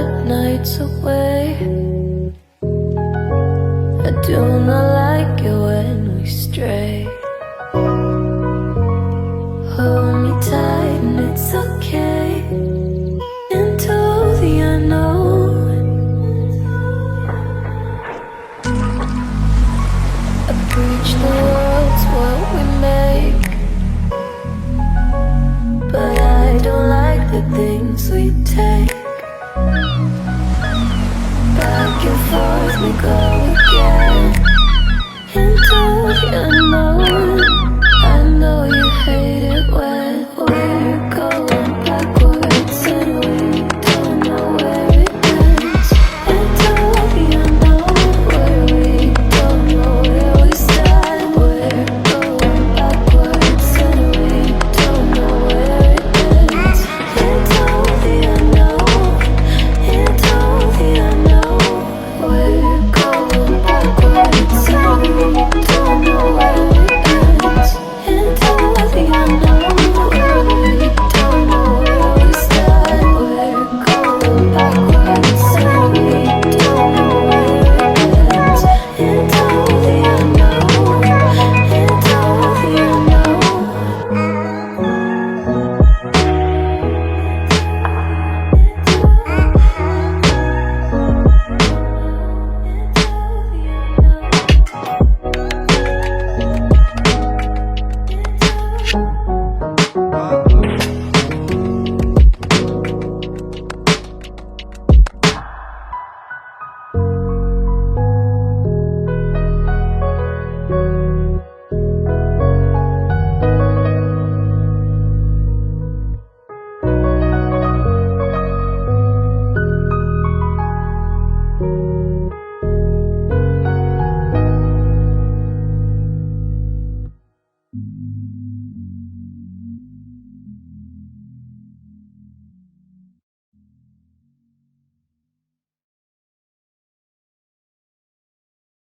bad nights away. I do not like it when we stray. Hold me tight and it's okay. Into the unknown. I preach the world's what we make, but I don't like the things we take. Back and forth we go again. Into the unknown.